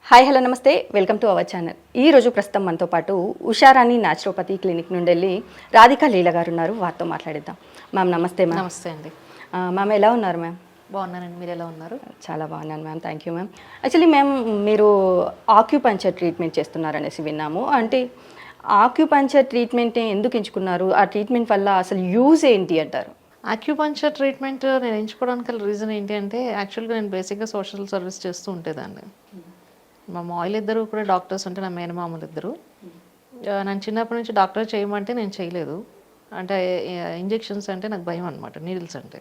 Hi hello నమస్తే welcome to our channel. ఈరోజు ప్రస్తుతం మనతో పాటు ఉషారాణి న్యాచురోపతి క్లినిక్ నుండి వెళ్ళి రాధికా లీల గారు ఉన్నారు. వారితో మాట్లాడిద్దాం. మ్యామ్ నమస్తే. మ్యామ్ నమస్తే అండి. మ్యామ్ ఎలా ఉన్నారు? మ్యామ్ బాగున్నానండి, మీరు ఎలా ఉన్నారు? చాలా బాగున్నాను ma'am, thank you ma'am. Actually ma'am మీరు ఆక్యుపంచర్ ట్రీట్మెంట్ చేస్తున్నారనేసి విన్నాము. అంటే ఆక్యుపంచర్ ట్రీట్మెంట్ ఎందుకు ఎంచుకున్నారు? ఆ ట్రీట్మెంట్ వల్ల అసలు యూజ్ ఏంటి అంటారు? ఆక్యుపంచర్ ట్రీట్మెంట్ నేను ఎంచుకోవడానికి రీజన్ ఏంటి అంటే, యాక్చువల్గా నేను బేసిక్గా సోషల్ సర్వీస్ చేస్తూ ఉండేదాన్ని. మా మాయిలు ఇద్దరు కూడా డాక్టర్స్ ఉంటే, నా మేనమామలు ఇద్దరు. నన్ను చిన్నప్పటి నుంచి డాక్టర్ చేయమంటే నేను చేయలేదు. అంటే ఇంజెక్షన్స్ అంటే నాకు భయం అనమాట, నీడిల్స్ అంటే.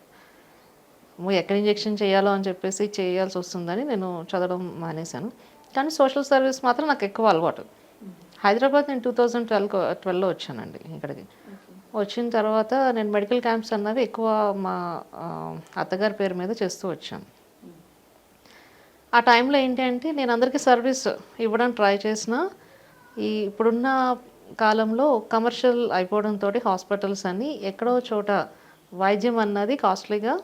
ఎక్కడ ఇంజెక్షన్ చేయాలో అని చెప్పేసి చేయాల్సి వస్తుందని నేను చదవడం మానేశాను. కానీ సోషల్ సర్వీస్ మాత్రం నాకు ఎక్కువ అలవాటు. హైదరాబాద్ నేను 2012లో వచ్చానండి ఇక్కడికి. వచ్చిన తర్వాత నేను మెడికల్ క్యాంప్స్ అన్నవి ఎక్కువ మా అత్తగారి పేరు మీద చేస్తూ వచ్చాను. ఆ టైంలో ఏంటి అంటే, నేను అందరికీ సర్వీస్ ఇవ్వడానికి ట్రై చేసిన ఇప్పుడున్న కాలంలో కమర్షియల్ అయిపోవడంతో హాస్పిటల్స్ అన్నీ ఎక్కడో చోట వైద్యం అన్నది కాస్ట్లీగా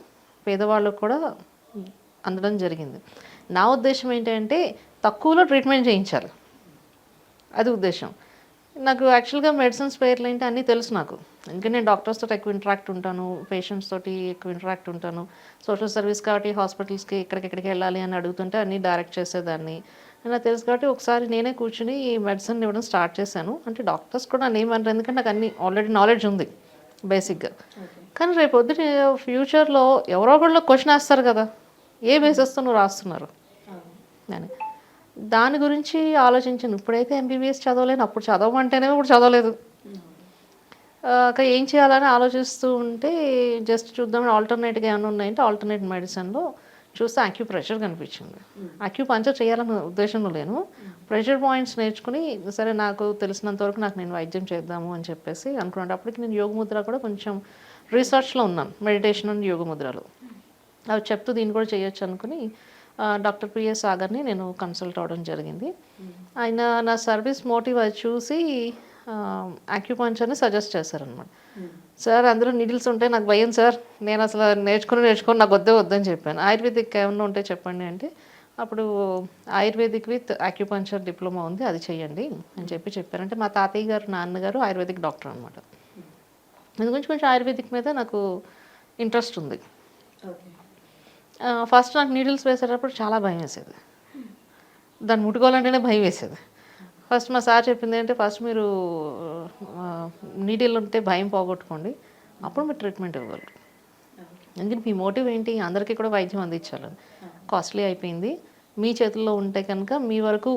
పేదవాళ్ళకు కూడా అందడం జరిగింది. నా ఉద్దేశం ఏంటంటే, తక్కువలో ట్రీట్మెంట్ చేయించాలి, అది ఉద్దేశం. నాకు యాక్చువల్గా మెడిసిన్స్ పేర్లు ఏంటి అన్నీ తెలుసు నాకు. ఎందుకంటే నేను డాక్టర్స్తో ఎక్కువ ఇంటరాక్ట్ ఉంటాను, పేషెంట్స్ తోటి ఎక్కువ ఇంటరాక్ట్ ఉంటాను. సోషల్ సర్వీస్ కాబట్టి హాస్పిటల్స్కి ఎక్కడికి వెళ్ళాలి అని అడుగుతుంటే అన్నీ డైరెక్ట్ చేసేదాన్ని. నాకు తెలుసు కాబట్టి ఒకసారి నేనే కూర్చుని ఈ మెడిసిన్ ఇవ్వడం స్టార్ట్ చేశాను. అంటే డాక్టర్స్ కూడా నన్ను ఏమన్నారు, ఎందుకంటే నాకు అన్ని ఆల్రెడీ నాలెడ్జ్ ఉంది బేసిక్గా. కానీ రేపు పొద్దున ఫ్యూచర్లో ఎవరో ఒకళ్ళు క్వశ్చన్ వేస్తారు కదా, ఏ బేసెస్తో నువ్వు రాస్తున్నారు అని. దాని గురించి ఆలోచించాను. ఇప్పుడైతే ఎంబీబీఎస్ చదవలేను, అప్పుడు చదవమంటేనే ఇప్పుడు చదవలేదు. ఏం చేయాలని ఆలోచిస్తూ ఉంటే జస్ట్ చూద్దామని ఆల్టర్నేట్గా ఏమైనా ఉన్నాయంటే ఆల్టర్నేట్ మెడిసిన్లో చూస్తే అక్యుప్రెషర్ కనిపించింది. అక్యుపంచర్ చేయాలన్న ఉద్దేశంలో లేను, ప్రెషర్ పాయింట్స్ నేర్చుకుని సరే నాకు తెలిసినంత వరకు నేను వైద్యం చేద్దాము అని చెప్పేసి అనుకున్నాను. అప్పటికి నేను యోగ ముద్ర కూడా కొంచెం రీసెర్చ్లో ఉన్నాను, మెడిటేషన్ అండ్ యోగ ముద్రలు అవి చెప్తూ దీన్ని కూడా చేయొచ్చు అనుకుని డాక్టర్ పిఎస్ సాగర్ని నేను కన్సల్ట్ అవ్వడం జరిగింది. ఆయన నా సర్వీస్ మోటివ్ అది చూసి అక్యుపంచర్ని సజెస్ట్ చేశారనమాట. సార్ అందులో నీడిల్స్ ఉంటే నాకు భయం సార్, నేను అసలు నేర్చుకొని నాకు వద్దని చెప్పాను. ఆయుర్వేదిక్ ఏమన్నా ఉంటే చెప్పండి అంటే, అప్పుడు ఆయుర్వేదిక్ విత్ అక్యుపంచర్ డిప్లొమా ఉంది, అది చెయ్యండి అని చెప్పారు. అంటే మా తాతయ్య గారు నాన్నగారు ఆయుర్వేదిక్ డాక్టర్ అనమాట. అందుగురించి కొంచెం ఆయుర్వేదిక్ మీద నాకు ఇంట్రెస్ట్ ఉంది. ఫస్ట్ నాకు నీడిల్స్ వేసేటప్పుడు చాలా భయం వేసేది, దాన్ని ముట్టుకోవాలంటేనే భయం వేసేది. ఫస్ట్ మా సార్ చెప్పింది ఏంటంటే, ఫస్ట్ మీరు నీడిల్ ఉంటే భయం పోగొట్టుకోండి, అప్పుడు మీరు ట్రీట్మెంట్ ఇవ్వగలరు. ఎందుకంటే మీ మోటివ్ ఏంటి, అందరికీ కూడా వైద్యం అందించాలని. కాస్ట్లీ అయిపోయింది, మీ చేతుల్లో ఉంటే కనుక మీ వరకు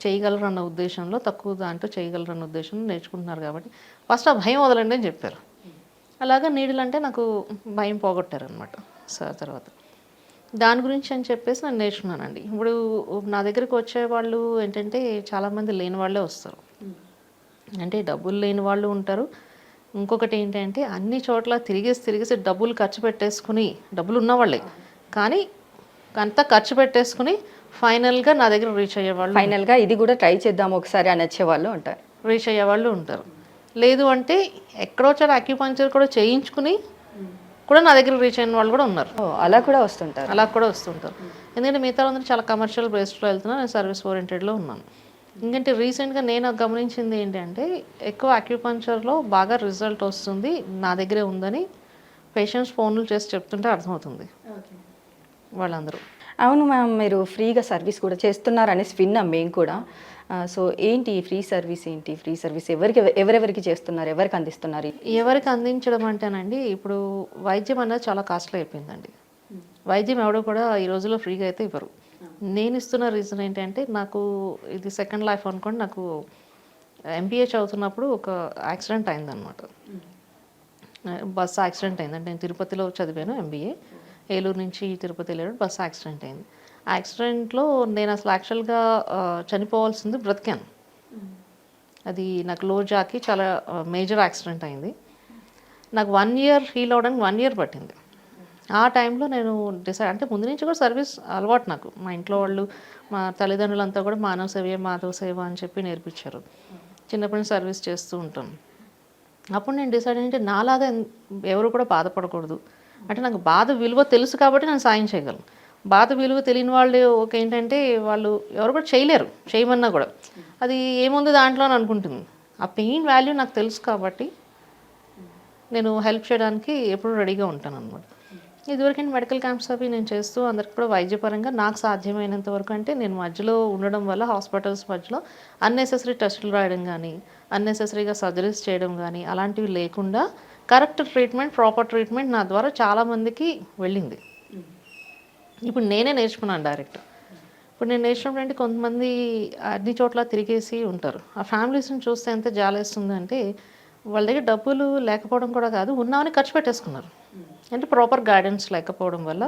చేయగలరు అన్న ఉద్దేశంలో, తక్కువ దాంట్లో చేయగలరు అన్న ఉద్దేశంలో నేర్చుకుంటున్నారు కాబట్టి ఫస్ట్ ఆ భయం వదలండి అని చెప్పారు. అలాగా నీడిల్ అంటే నాకు భయం పోగొట్టారు అనమాట సార్. తర్వాత దాని గురించి అని చెప్పేసి నేను నేర్చుకున్నానండి. ఇప్పుడు నా దగ్గరికి వచ్చేవాళ్ళు ఏంటంటే చాలామంది లేని వాళ్ళే వస్తారు, అంటే డబ్బులు లేని వాళ్ళు ఉంటారు. ఇంకొకటి ఏంటంటే అన్ని చోట్ల తిరిగేసి డబ్బులు ఖర్చు పెట్టేసుకుని, డబ్బులు ఉన్నవాళ్ళే కానీ అంతా ఖర్చు పెట్టేసుకుని ఫైనల్గా నా దగ్గర రీచ్ అయ్యేవాళ్ళు, ఫైనల్గా ఇది కూడా ట్రై చేద్దాం ఒకసారి అని వచ్చేవాళ్ళు ఉంటారు, రీచ్ అయ్యేవాళ్ళు ఉంటారు. లేదు అంటే ఎక్కడో చోట అక్యుపంచర్ కూడా చేయించుకుని కూడా నా దగ్గర రీచ్ అయిన వాళ్ళు కూడా ఉన్నారు. అలా కూడా వస్తుంటారు. ఎందుకంటే మిగతా అందరూ చాలా కమర్షియల్ బేస్డ్లో వెళ్తున్నా, నేను సర్వీస్ ఓరియంటెడ్లో ఉన్నాను. ఎందుకంటే రీసెంట్గా నేను గమనించింది ఏంటంటే, ఎక్కువ అక్యుపంచర్లో బాగా రిజల్ట్ వస్తుంది, నా దగ్గరే ఉందని పేషెంట్స్ ఫోన్లు చేసి చెప్తుంటే అర్థమవుతుంది వాళ్ళందరూ. అవును మ్యామ్, మీరు ఫ్రీగా సర్వీస్ కూడా చేస్తున్నారనేసి విన్నాం మేము కూడా. సో ఏంటి ఫ్రీ సర్వీస్, ఫ్రీ సర్వీస్ ఎవరెవరికి చేస్తున్నారు, ఎవరికి అందిస్తున్నారు? ఎవరికి అందించడం అంటేనండి, ఇప్పుడు వైద్యం అనేది చాలా కాస్ట్లీ అయిపోయిందండి. వైద్యం ఎవడో కూడా ఈ రోజుల్లో ఫ్రీగా అయితే ఇవ్వరు. నేను ఇస్తున్న రీజన్ ఏంటంటే, నాకు ఇది సెకండ్ లైఫ్ అనుకోండి. నాకు ఎంబీఏ చదువుతున్నప్పుడు ఒక యాక్సిడెంట్ అయిందనమాట, బస్సు యాక్సిడెంట్ అయిందంటే. నేను తిరుపతిలో చదివాను ఎంబీఏ, ఏలూరు నుంచి తిరుపతి వెళ్ళాడు, బస్సు యాక్సిడెంట్ అయింది. ఆ యాక్సిడెంట్లో నేను అసలు యాక్చువల్గా చనిపోవాల్సింది, బ్రతికాను. అది నాకు లోజాకి చాలా మేజర్ యాక్సిడెంట్ అయింది. నాకు 1 year హీల్ అవ్వడానికి 1 year పట్టింది. ఆ టైంలో నేను డిసైడ్, అంటే ముందు నుంచి కూడా సర్వీస్ అలవాటు నాకు. మా ఇంట్లో వాళ్ళు, మా తల్లిదండ్రులంతా కూడా మానవ సేవ మాధవ సేవ అని చెప్పి నేర్పించారు. చిన్నప్పటి నుంచి సర్వీస్ చేస్తూ ఉంటాం. అప్పుడు నేను డిసైడ్ ఏంటంటే, నాలాగా ఎవరు కూడా బాధపడకూడదు. అంటే నాకు బాధ విలువ తెలుసు కాబట్టి నేను సాయం చేయగలను. బాధ విలువ తెలియని వాళ్ళు ఒక ఏంటంటే వాళ్ళు ఎవరు కూడా చేయలేరు, చేయమన్నా కూడా అది ఏముంది దాంట్లో అని అనుకుంటుంది. ఆ పెయిన్ వాల్యూ నాకు తెలుసు కాబట్టి నేను హెల్ప్ చేయడానికి ఎప్పుడు రెడీగా ఉంటాను అనమాట. ఇదివరకు మెడికల్ క్యాంప్స్ అవి నేను చేస్తూ అందరికి కూడా వైద్యపరంగా నాకు సాధ్యమైనంత వరకు, అంటే నేను మధ్యలో ఉండడం వల్ల హాస్పిటల్స్ మధ్యలో అన్నెసెసరీ టెస్టులు రాయడం కానీ అన్నెసెసరీగా సర్జరీస్ చేయడం కానీ అలాంటివి లేకుండా కరెక్ట్ ట్రీట్మెంట్, ప్రాపర్ ట్రీట్మెంట్ నా ద్వారా చాలామందికి వెళ్ళింది. ఇప్పుడు నేనే నేర్చుకున్నాను డైరెక్ట్. ఇప్పుడు నేను నేర్చుకున్నప్పుడు కొంతమంది అన్ని చోట్ల తిరిగేసి ఉంటారు. ఆ ఫ్యామిలీస్ని చూస్తే ఎంత జాలేస్తుంది అంటే వాళ్ళ దగ్గర డబ్బులు లేకపోవడం కూడా కాదు, ఉన్నామని ఖర్చు పెట్టేసుకున్నారు. అంటే ప్రాపర్ గైడెన్స్ లేకపోవడం వల్ల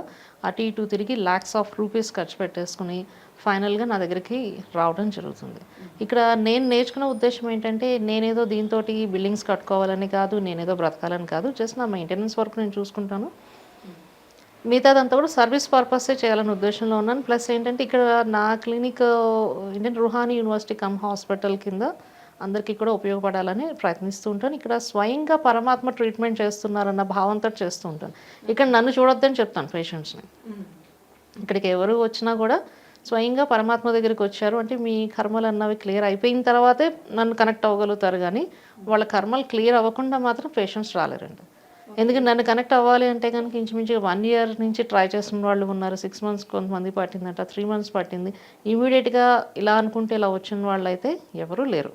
అటు ఇటు తిరిగి ల్యాక్స్ ఆఫ్ రూపీస్ ఖర్చు పెట్టేసుకుని ఫైనల్గా నా దగ్గరికి రావడం జరుగుతుంది. ఇక్కడ నేను నేర్చుకున్న ఉద్దేశం ఏంటంటే నేనేదో దీంతో బిల్డింగ్స్ కట్టుకోవాలని కాదు, నేనేదో బ్రతకాలని కాదు, జస్ట్ నా మెయింటెనెన్స్ వరకు నేను చూసుకుంటాను. మిగతాదంతా కూడా సర్వీస్ పర్పసే చేయాలనే ఉద్దేశంలో ఉన్నాను. ప్లస్ ఏంటంటే ఇక్కడ నా క్లినిక్ ఏంటంటే రుహానీ యూనివర్సిటీ కమ్ హాస్పిటల్ కింద అందరికీ కూడా ఉపయోగపడాలని ప్రయత్నిస్తూ ఉంటాను. ఇక్కడ స్వయంగా పరమాత్మ ట్రీట్మెంట్ చేస్తున్నారన్న భావంతో చేస్తూ ఉంటాను. ఇక్కడ నన్ను చూడొద్దని చెప్తాను పేషెంట్స్ని. ఇక్కడికి ఎవరు వచ్చినా కూడా స్వయంగా పరమాత్మ దగ్గరికి వచ్చారు అంటే మీ కర్మలు అన్నవి క్లియర్ అయిపోయిన తర్వాతే నన్ను కనెక్ట్ అవ్వగలుగుతారు, కానీ వాళ్ళ కర్మలు క్లియర్ అవ్వకుండా మాత్రం పేషెంట్స్ రాలేరండి. ఎందుకంటే నన్ను కనెక్ట్ అవ్వాలి అంటే కనుక ఇంచుమించుగా 1 year నుంచి ట్రై చేస్తున్న వాళ్ళు ఉన్నారు. 6 months కొంతమంది పట్టిందట, 3 months పట్టింది. ఇమీడియట్గా ఇలా అనుకుంటే ఇలా వచ్చిన వాళ్ళు అయితే ఎవరూ లేరు.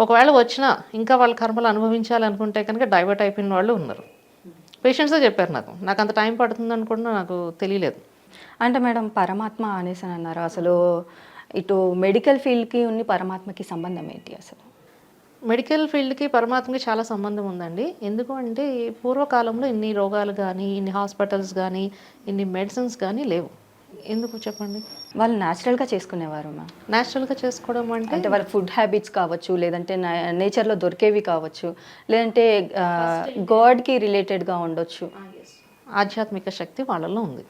ఒకవేళ వచ్చినా ఇంకా వాళ్ళ కర్మలు అనుభవించాలనుకుంటే కనుక డైవర్ట్ అయిపోయిన వాళ్ళు ఉన్నారు. పేషెంట్సే చెప్పారు నాకు అంత టైం పడుతుంది అని కూడా నాకు తెలియలేదు. అంటే మేడం పరమాత్మ అనేసి అని అన్నారు, అసలు ఇటు మెడికల్ ఫీల్డ్కి ఉన్న పరమాత్మకి సంబంధం ఏంటి అసలు? మెడికల్ ఫీల్డ్కి పరమాత్మకి చాలా సంబంధం ఉందండి. ఎందుకు అంటే పూర్వకాలంలో ఇన్ని రోగాలు కానీ, ఇన్ని హాస్పిటల్స్ కానీ, ఇన్ని మెడిసిన్స్ కానీ లేవు. ఎందుకు చెప్పండి? వాళ్ళు న్యాచురల్గా చేసుకునేవారు మ్యామ్. న్యాచురల్గా చేసుకోవడం అంటే వాళ్ళ ఫుడ్ హ్యాబిట్స్ కావచ్చు, లేదంటే నేచర్లో దొరికేవి కావచ్చు, లేదంటే గాడ్కి రిలేటెడ్గా ఉండొచ్చు. ఆధ్యాత్మిక శక్తి వాళ్ళలో ఉంది.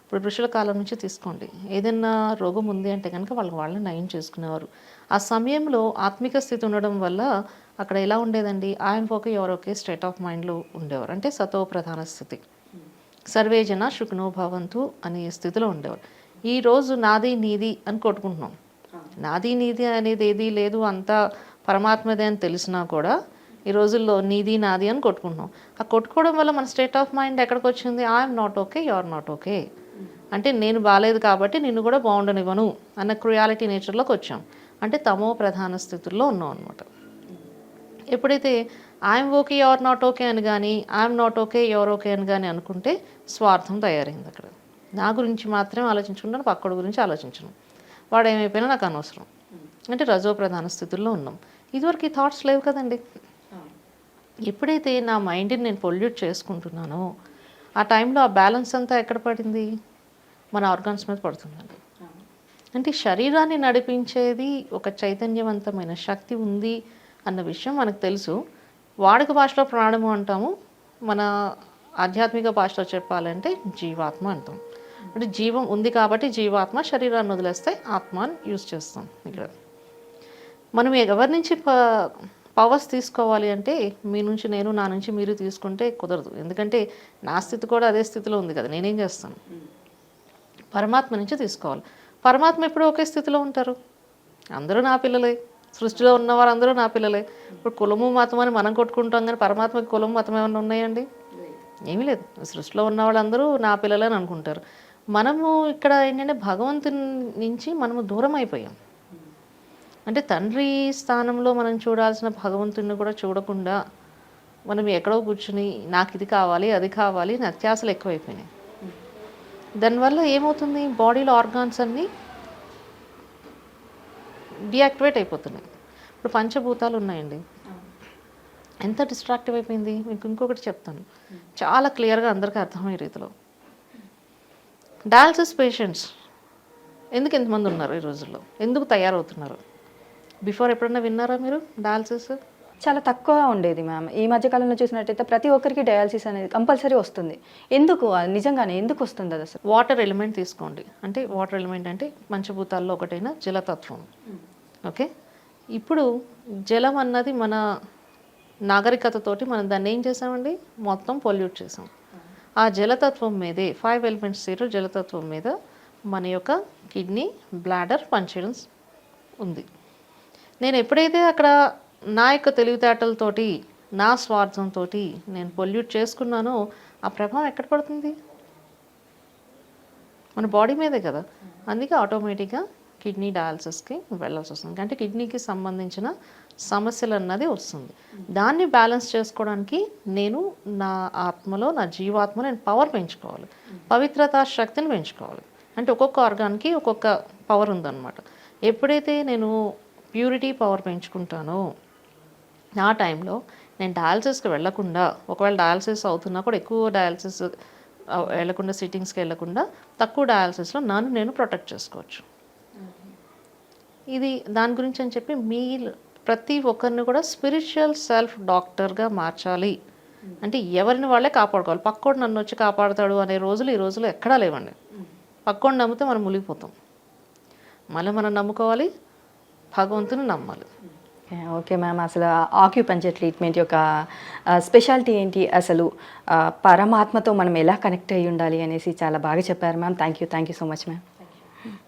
ఇప్పుడు ఋషుల కాలం నుంచి తీసుకోండి, ఏదైనా రోగం ఉంది అంటే కనుక వాళ్ళని నయం చేసుకునేవారు. ఆ సమయంలో ఆత్మిక స్థితి ఉండడం వల్ల అక్కడ ఎలా ఉండేదండి, ఆయన ఒకే ఎవరొకే స్టేట్ ఆఫ్ మైండ్లో ఉండేవారు. అంటే సతో ప్రధాన స్థితి, సర్వే జన సుఖినో భవంతు అనే స్థితిలో ఉండేవారు. ఈరోజు నాది నీది అని కొట్టుకుంటున్నాం. నాది నీది అనేది ఏదీ లేదు, అంతా పరమాత్మదే అని తెలిసినా కూడా ఈ రోజుల్లో నీది నాది అని కొట్టుకుంటున్నాం. ఆ కొట్టుకోవడం వల్ల మన స్టేట్ ఆఫ్ మైండ్ ఎక్కడికి వచ్చింది? I'm not okay, you are not okay. అంటే నేను బాగాలేదు కాబట్టి నిన్ను కూడా బాగుండనివ్వను అన్న క్రుయాలిటీ నేచర్లోకి వచ్చాం. అంటే తమో ప్రధాన స్థితుల్లో ఉన్నాం అనమాట. ఎప్పుడైతే I'm okay your not okay అని కానీ, I'm not okay your okay అని కానీ అనుకుంటే స్వార్థం తయారైంది. అక్కడ నా గురించి మాత్రమే ఆలోచించుకుంటాను, పక్కడి గురించి ఆలోచించను. వాడు ఏమైపోయినా నాకు అనవసరం. అంటే రజో ప్రధాన స్థితుల్లో ఉన్నాం. ఇదివరకు ఈ థాట్స్ లేవు కదండి. ఎప్పుడైతే నా మైండ్ని నేను పొల్యూట్ చేసుకుంటున్నానో ఆ టైంలో ఆ బ్యాలెన్స్ అంతా ఎక్కడ పడింది? మన ఆర్గాన్స్ మీద పడుతుందండి. అంటే శరీరాన్ని నడిపించేది ఒక చైతన్యవంతమైన శక్తి ఉంది అన్న విషయం మనకు తెలుసు. వాడుక భాషలో ప్రాణము అంటాము, మన ఆధ్యాత్మిక భాషలో చెప్పాలంటే జీవాత్మ అంటాం. అంటే జీవం ఉంది కాబట్టి జీవాత్మ, శరీరాన్ని వదిలేస్తే ఆత్మ అని యూజ్ చేస్తాం. ఇక్కడ మనం ఎవరి నుంచి పవర్స్ తీసుకోవాలి అంటే మీ నుంచి నేను, నా నుంచి మీరు తీసుకుంటే కుదరదు. ఎందుకంటే నా స్థితి కూడా అదే స్థితిలో ఉంది కదా, నేనేం చేస్తాను? పరమాత్మ నుంచి తీసుకోవాలి. పరమాత్మ ఎప్పుడు ఒకే స్థితిలో ఉంటారు. అందరూ నా పిల్లలే, సృష్టిలో ఉన్నవారు అందరూ నా పిల్లలే. ఇప్పుడు కులము మతం అని మనం కొట్టుకుంటాం, కానీ పరమాత్మకి కులము మతం ఏమైనా ఉన్నాయండి? ఏమీ లేదు. సృష్టిలో ఉన్న వాళ్ళందరూ నా పిల్లలే అని అనుకుంటారు. మనము ఇక్కడ ఏంటంటే భగవంతుని నుంచి మనము దూరం అయిపోయాం. అంటే తండ్రి స్థానంలో మనం చూడాల్సిన భగవంతుడిని కూడా చూడకుండా మనం ఎక్కడో కూర్చుని నాకు ఇది కావాలి, అది కావాలి, అత్యాశలు ఎక్కువైపోయినాయి. దానివల్ల ఏమవుతుంది? బాడీలో ఆర్గాన్స్ అన్నీ డీయాక్టివేట్ అయిపోతున్నాయి. ఇప్పుడు పంచభూతాలు ఉన్నాయండి, ఎంత డిస్ట్రాక్టివ్ అయిపోయింది. మీకు ఇంకొకటి చెప్తాను, చాలా క్లియర్గా అందరికీ అర్థమయ్యే రీతిలో. డయాలసిస్ పేషెంట్స్ ఎందుకు ఎంతమంది ఉన్నారు ఈ రోజుల్లో? ఎందుకు తయారవుతున్నారు? బిఫోర్ ఎప్పుడన్నా విన్నారా మీరు డయాలసిస్? చాలా తక్కువ ఉండేది మ్యామ్. ఈ మధ్యకాలంలో చూసినట్టయితే ప్రతి ఒక్కరికి డయాలసిస్ అనేది కంపల్సరీ వస్తుంది. ఎందుకు? నిజంగానే ఎందుకు వస్తుంది అది అసలు? వాటర్ ఎలిమెంట్ తీసుకోండి. అంటే వాటర్ ఎలిమెంట్ అంటే పంచభూతాల్లో ఒకటైన జలతత్వం. ఓకే, ఇప్పుడు జలం అన్నది మన నాగరికతతోటి మనం దాన్ని ఏం చేసామండి? మొత్తం పొల్యూట్ చేసాం. ఆ జలతత్వం మీదే 5 ఎలిమెంట్స్ జలతత్వం మీద మన యొక్క కిడ్నీ బ్లాడర్ పనిచేయడం ఉంది. నేను ఎప్పుడైతే అక్కడ నా యొక్క తెలివితేటలతోటి నా స్వార్థంతో నేను పొల్యూట్ చేసుకున్నానో ఆ ప్రభావం ఎక్కడ పడుతుంది? మన బాడీ మీదే కదా. అందుకే ఆటోమేటిక్గా కిడ్నీ డయాలసిస్కి వెళ్ళాల్సి వస్తుంది. అంటే కిడ్నీకి సంబంధించిన సమస్యలు అన్నది వస్తుంది. దాన్ని బ్యాలెన్స్ చేసుకోవడానికి నేను నా ఆత్మలో, నా జీవాత్మలో నేను పవర్ పెంచుకోవాలి, పవిత్రతా శక్తిని పెంచుకోవాలి. అంటే ఒక్కొక్క ఆర్గాన్కి ఒక్కొక్క పవర్ ఉందన్నమాట. ఎప్పుడైతే నేను ప్యూరిటీ పవర్ పెంచుకుంటానో ఆ టైంలో నేను డయాలసిస్కి వెళ్ళకుండా, ఒకవేళ డయాలసిస్ అవుతున్నా కూడా ఎక్కువ డయాలసిస్ వెళ్ళకుండా, సిట్టింగ్స్కి వెళ్ళకుండా తక్కువ డయాలసిస్లో నన్ను నేను ప్రొటెక్ట్ చేసుకోవచ్చు. ఇది దాని గురించి అని చెప్పి ప్రతి ఒక్కరిని కూడా స్పిరిచువల్ సెల్ఫ్ డాక్టర్గా మార్చాలి. అంటే ఎవరిని వాళ్ళే కాపాడుకోవాలి. పక్కోడు నన్ను వచ్చి కాపాడుతాడు అనే రోజులు ఈ రోజులు ఎక్కడా లేవండి. పక్కోడు నమ్మితే మనం మునిగిపోతాం. మనం నమ్ముకోవాలి, భగవంతుని నమ్మాలి. ఓకే మ్యామ్, అసలు ఆక్యుపంచర్ ట్రీట్మెంట్ యొక్క స్పెషాలిటీ ఏంటి, అసలు పరమాత్మతో మనం ఎలా కనెక్ట్ అయ్యి ఉండాలి అనేసి చాలా బాగా చెప్పారు ma'am. Thank you so much ma'am.